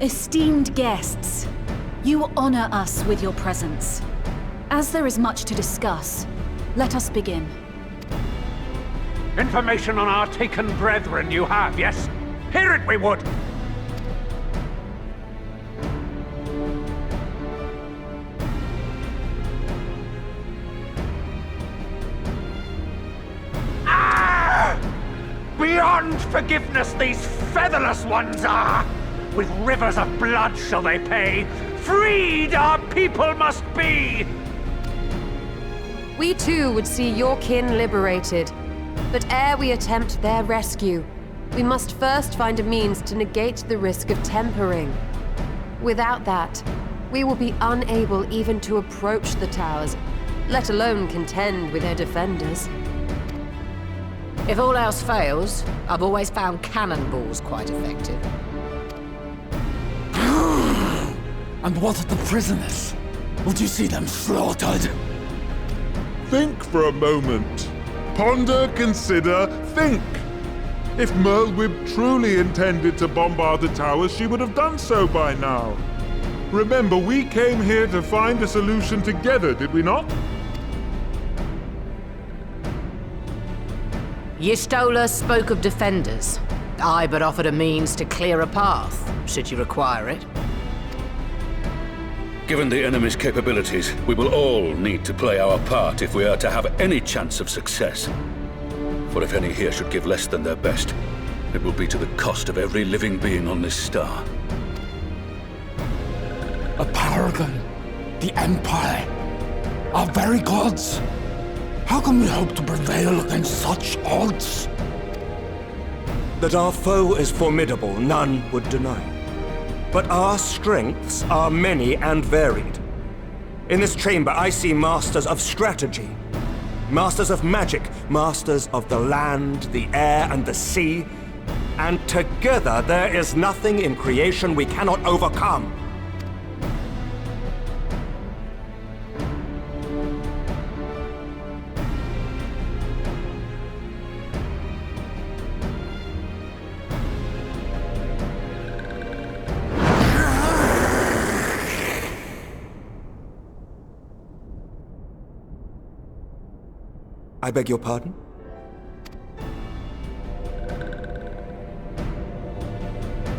Esteemed guests, you honor us with your presence. As there is much to discuss, let us begin. Information on our taken brethren you have, yes? Hear it we would! Beyond forgiveness these featherless ones are! With rivers of blood shall they pay! Freed our people must be! We too would see your kin liberated. But ere we attempt their rescue, we must first find a means to negate the risk of tempering. Without that, we will be unable even to approach the towers, let alone contend with their defenders. If all else fails, I've always found cannonballs quite effective. And what of the prisoners? Would you see them slaughtered? Think for a moment. Ponder, consider, think! If Merlwyb truly intended to bombard the towers, she would have done so by now. Remember, we came here to find a solution together, did we not? Y'Stola spoke of defenders. I but offered a means to clear a path, should you require it. Given the enemy's capabilities, we will all need to play our part if we are to have any chance of success. For if any here should give less than their best, it will be to the cost of every living being on this star. A paragon, the Empire, our very gods. How can we hope to prevail against such odds? That our foe is formidable, none would deny. But our strengths are many and varied. In this chamber, I see masters of strategy, masters of magic, masters of the land, the air, and the sea. And together, there is nothing in creation we cannot overcome. I beg your pardon?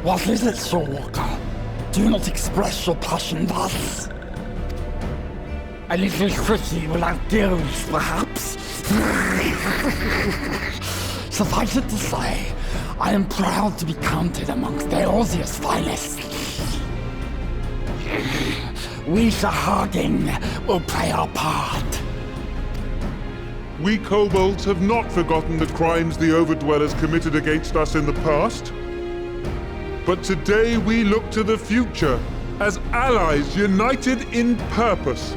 What is it, Soul Walker? Do not express your passion thus. A little pretty will outdo us, perhaps. Suffice it to say, I am proud to be counted amongst Eorzea's finest. We Sahagin will play our part. We kobolds have not forgotten the crimes the Overdwellers committed against us in the past. But today we look to the future as allies united in purpose.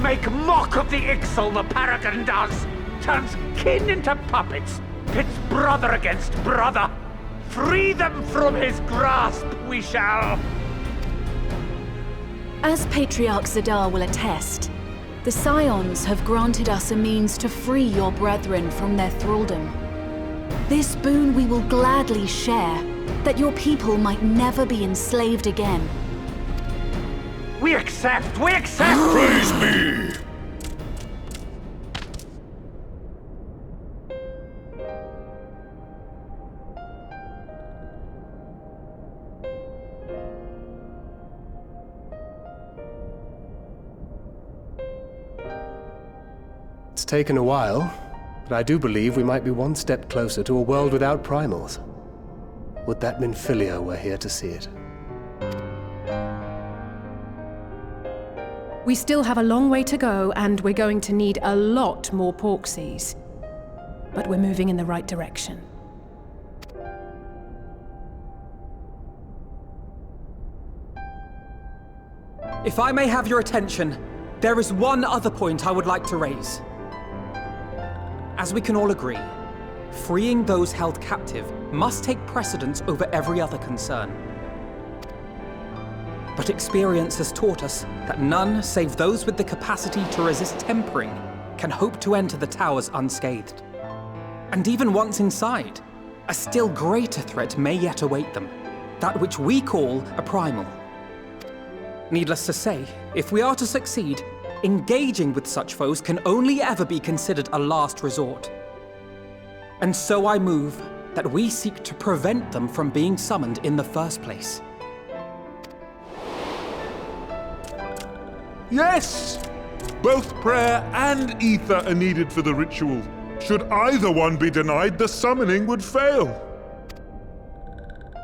Make mock of the Ixal the Paragon does! Turns kin into puppets! Pits brother against brother! Free them from his grasp, we shall! As Patriarch Zadar will attest, the Scions have granted us a means to free your brethren from their thraldom. This boon we will gladly share, that your people might never be enslaved again. We accept! We accept! Praise me! It's taken a while, but I do believe we might be one step closer to a world without primals. Would that Minfilia were here to see it. We still have a long way to go, and we're going to need a lot more Porksies. But we're moving in the right direction. If I may have your attention, there is one other point I would like to raise. As we can all agree, freeing those held captive must take precedence over every other concern. But experience has taught us that none save those with the capacity to resist tempering can hope to enter the towers unscathed. And even once inside, a still greater threat may yet await them, that which we call a primal. Needless to say, if we are to succeed, engaging with such foes can only ever be considered a last resort. And so I move that we seek to prevent them from being summoned in the first place. Yes! Both prayer and ether are needed for the ritual. Should either one be denied, the summoning would fail.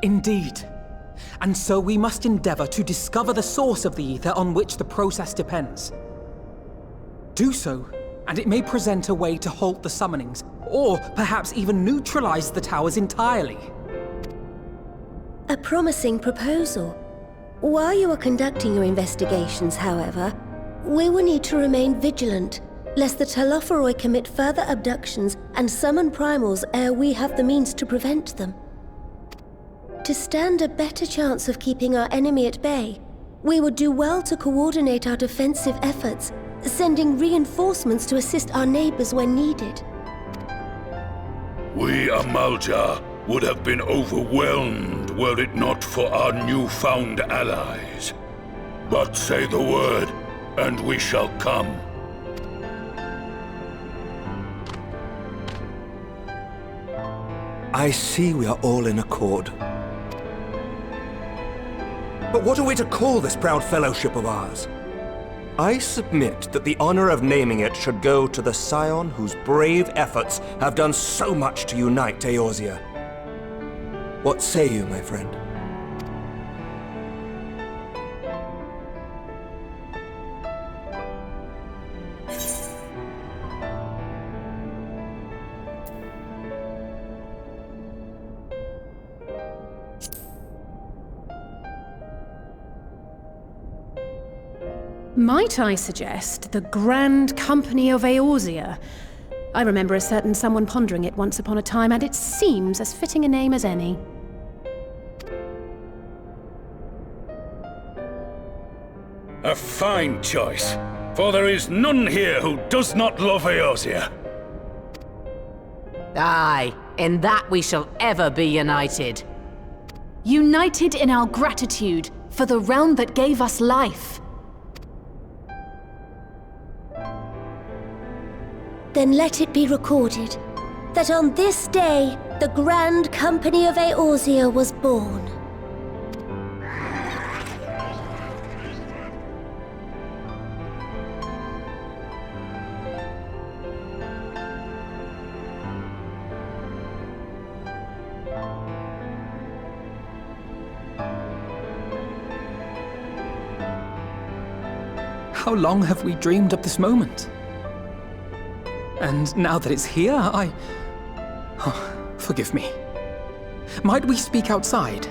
Indeed. And so we must endeavor to discover the source of the ether on which the process depends. Do so, and it may present a way to halt the summonings, or perhaps even neutralize the towers entirely. A promising proposal. While you are conducting your investigations, however, we will need to remain vigilant, lest the Telophoroi commit further abductions and summon primals ere we have the means to prevent them. To stand a better chance of keeping our enemy at bay, we would do well to coordinate our defensive efforts, sending reinforcements to assist our neighbors when needed. We Amalja would have been overwhelmed were it not for our newfound allies. But say the word, and we shall come. I see we are all in accord. But what are we to call this proud fellowship of ours? I submit that the honor of naming it should go to the scion whose brave efforts have done so much to unite Eorzea. What say you, my friend? Might I suggest the Grand Company of Eorzea? I remember a certain someone pondering it once upon a time, and it seems as fitting a name as any. A fine choice, for there is none here who does not love Eorzea. Aye, in that we shall ever be united. United in our gratitude for the realm that gave us life. Then let it be recorded that on this day, the Grand Company of Eorzea was born. How long have we dreamed of this moment? And now that it's here, forgive me. Might we speak outside?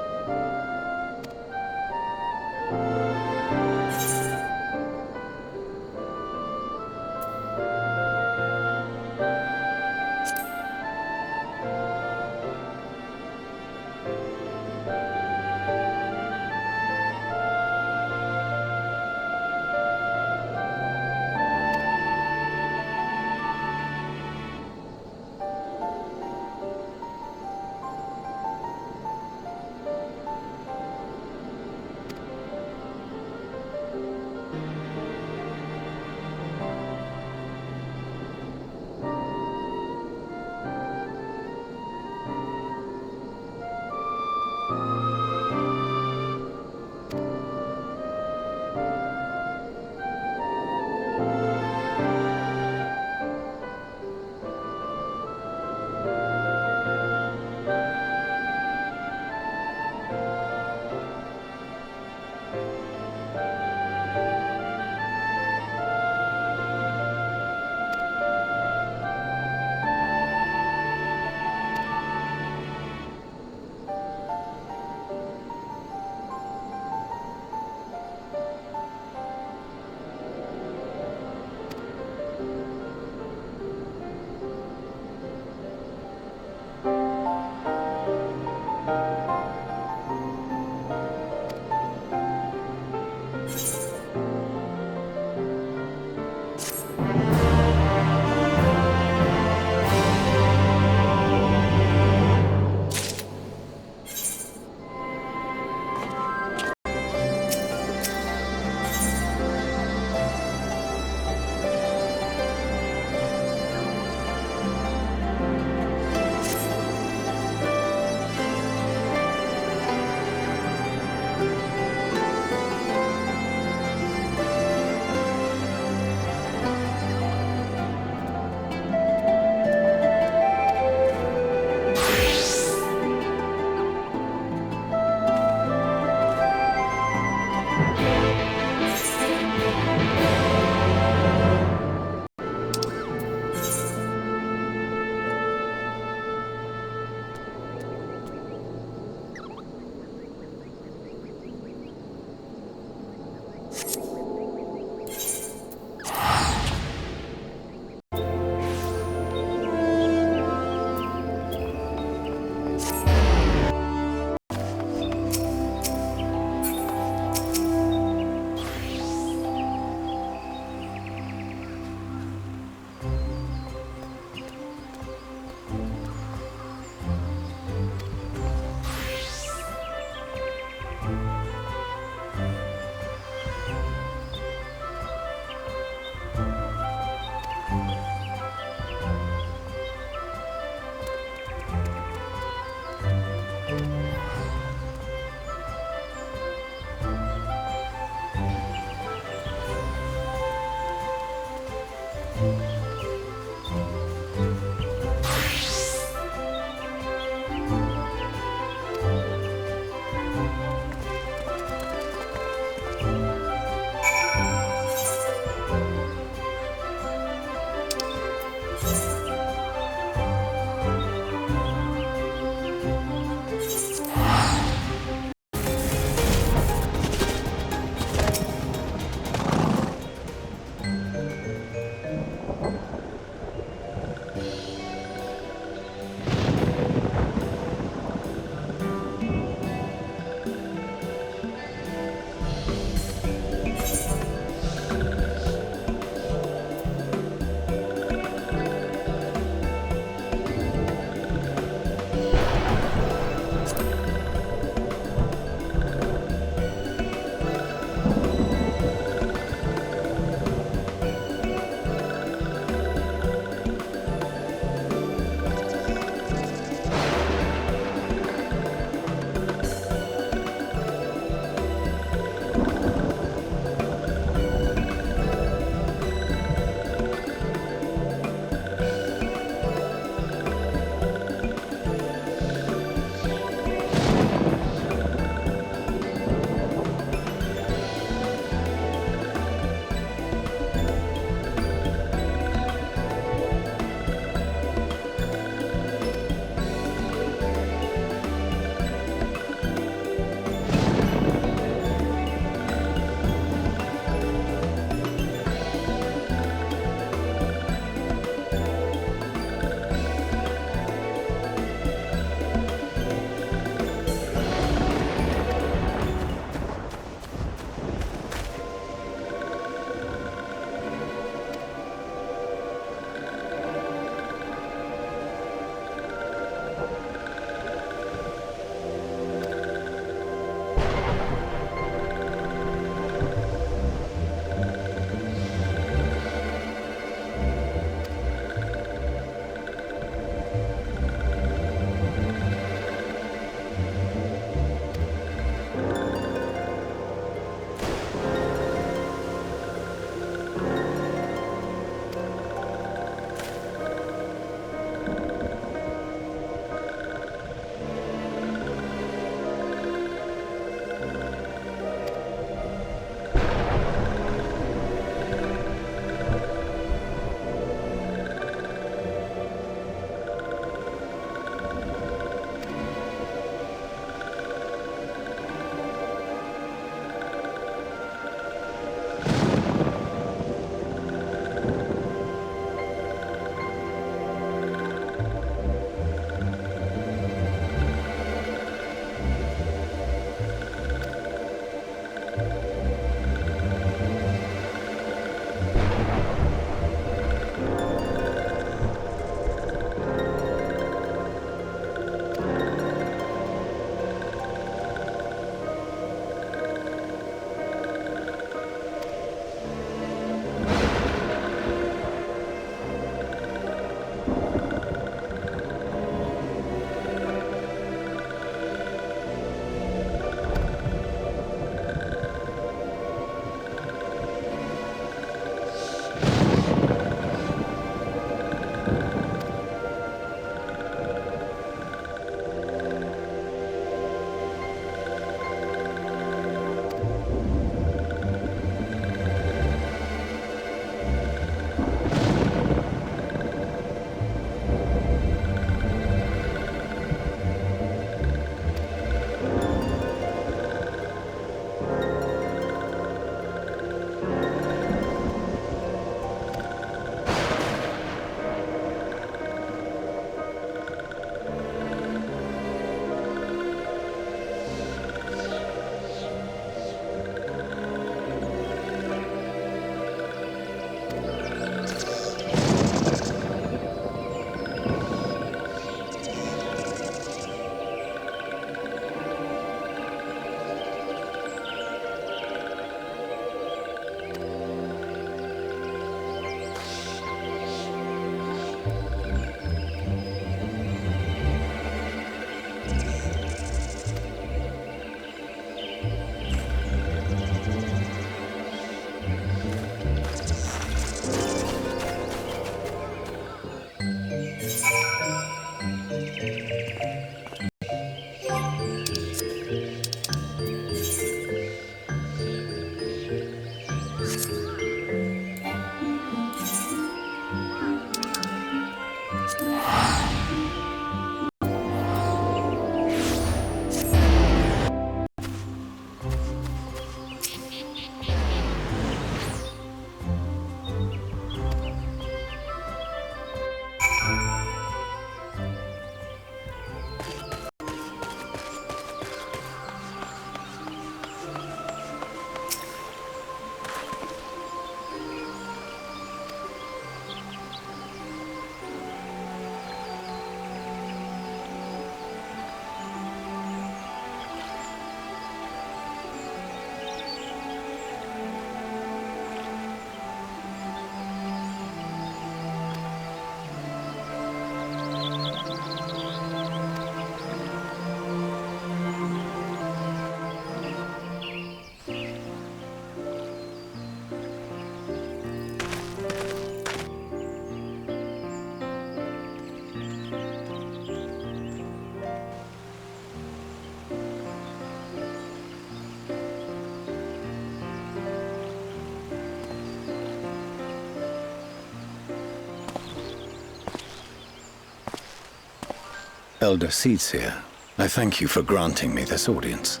Elder Seedseer, I thank you for granting me this audience.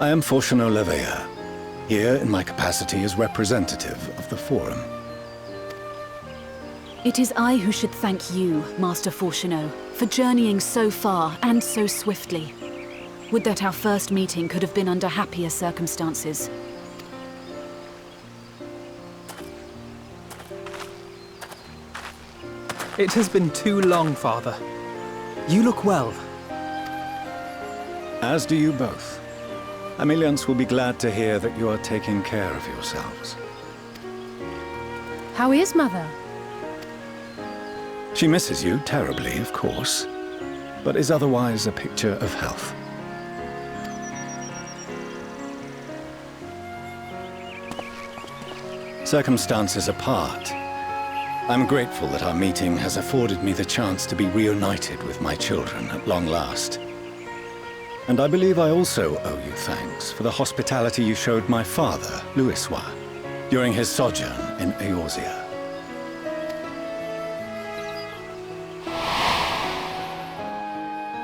I am Fortunato Leveilleur, here in my capacity as representative of the Forum. It is I who should thank you, Master Fortunato, for journeying so far and so swiftly. Would that our first meeting could have been under happier circumstances. It has been too long, Father. You look well. As do you both. Ameliance will be glad to hear that you are taking care of yourselves. How is Mother? She misses you terribly, of course, but is otherwise a picture of health. Circumstances apart, I'm grateful that our meeting has afforded me the chance to be reunited with my children at long last. And I believe I also owe you thanks for the hospitality you showed my father, Louisois, during his sojourn in Eorzea.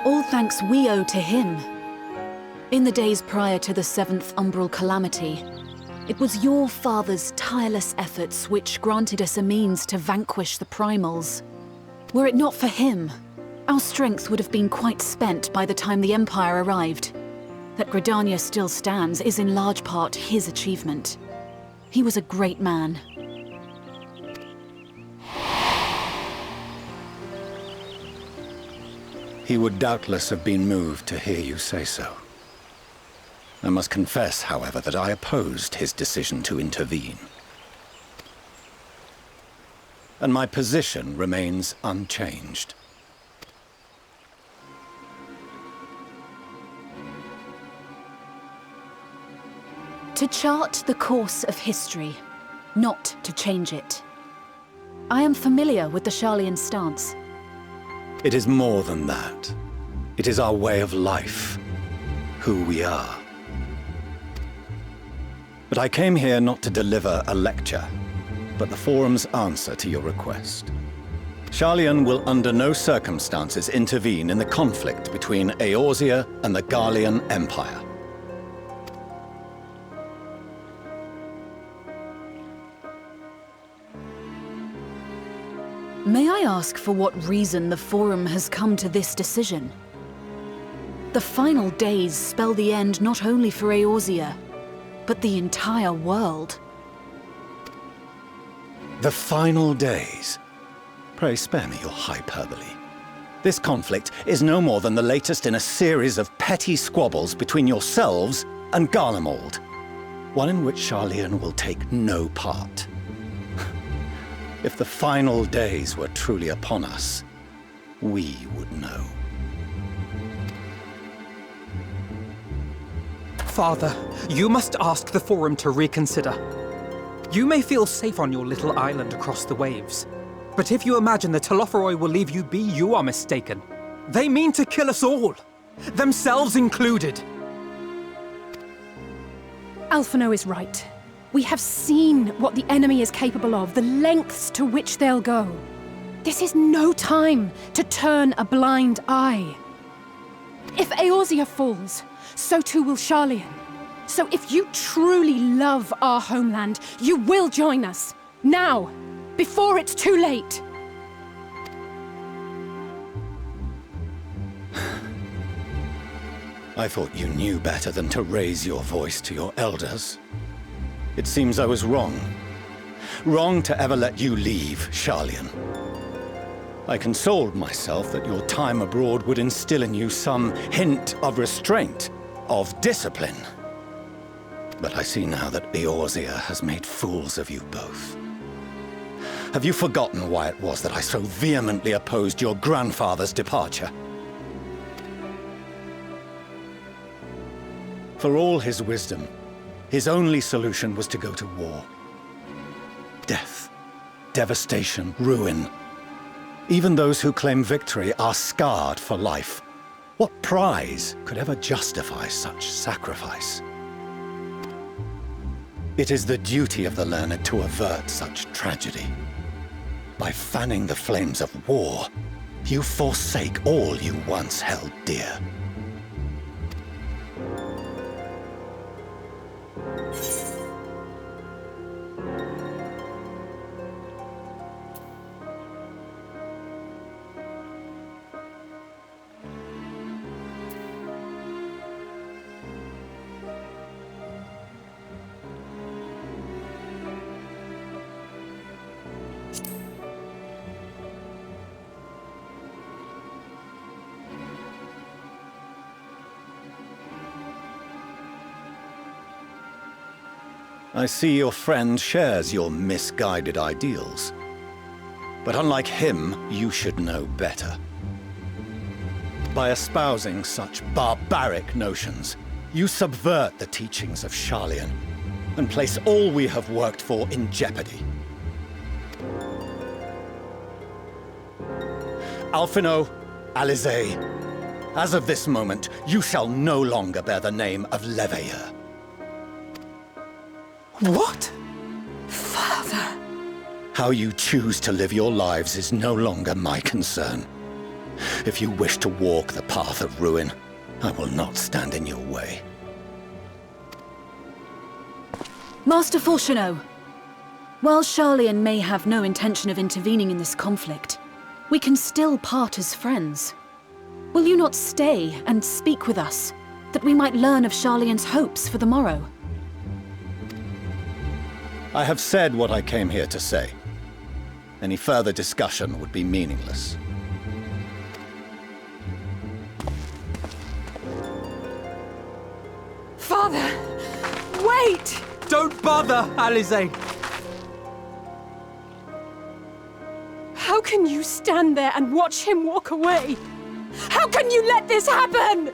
All thanks we owe to him. In the days prior to the 7th Umbral Calamity, it was your father's tireless efforts which granted us a means to vanquish the primals. Were it not for him, our strength would have been quite spent by the time the Empire arrived. That Gridania still stands is in large part his achievement. He was a great man. He would doubtless have been moved to hear you say so. I must confess, however, that I opposed his decision to intervene. And my position remains unchanged. To chart the course of history, not to change it. I am familiar with the Sharlayan stance. It is more than that. It is our way of life, who we are. But I came here not to deliver a lecture, but the Forum's answer to your request. Sharlayan will under no circumstances intervene in the conflict between Eorzea and the Garlean Empire. May I ask for what reason the Forum has come to this decision? The final days spell the end not only for Eorzea, but the entire world. The final days? Pray spare me your hyperbole. This conflict is no more than the latest in a series of petty squabbles between yourselves and Garlemald, one in which Sharlayan will take no part. If the final days were truly upon us, we would know. Father, you must ask the Forum to reconsider. You may feel safe on your little island across the waves, but if you imagine the Telophoroi will leave you be, you are mistaken. They mean to kill us all, themselves included. Alphinaud is right. We have seen what the enemy is capable of, the lengths to which they'll go. This is no time to turn a blind eye. If Eorzea falls, so too will Sharlayan. So if you truly love our homeland, you will join us. Now, before it's too late. I thought you knew better than to raise your voice to your elders. It seems I was wrong. Wrong to ever let you leave, Sharlayan. I consoled myself that your time abroad would instill in you some hint of restraint, of discipline. But I see now that Eorzea has made fools of you both. Have you forgotten why it was that I so vehemently opposed your grandfather's departure? For all his wisdom, his only solution was to go to war. Death, devastation, ruin. Even those who claim victory are scarred for life. What prize could ever justify such sacrifice? It is the duty of the learned to avert such tragedy. By fanning the flames of war, You forsake all you once held dear. I see your friend shares your misguided ideals. But unlike him, you should know better. By espousing such barbaric notions, you subvert the teachings of Sharlayan and place all we have worked for in jeopardy. Alphinaud, Alisaie, as of this moment, you shall no longer bear the name of Leveilleur. What? Father! How you choose to live your lives is no longer my concern. If you wish to walk the path of ruin, I will not stand in your way. Master Fourcheneau, while Sharlayan may have no intention of intervening in this conflict, we can still part as friends. Will you not stay and speak with us, that we might learn of Sharlayan's hopes for the morrow? I have said what I came here to say. Any further discussion would be meaningless. Father! Wait! Don't bother, Alisaie! How can you stand there and watch him walk away? How can you let this happen?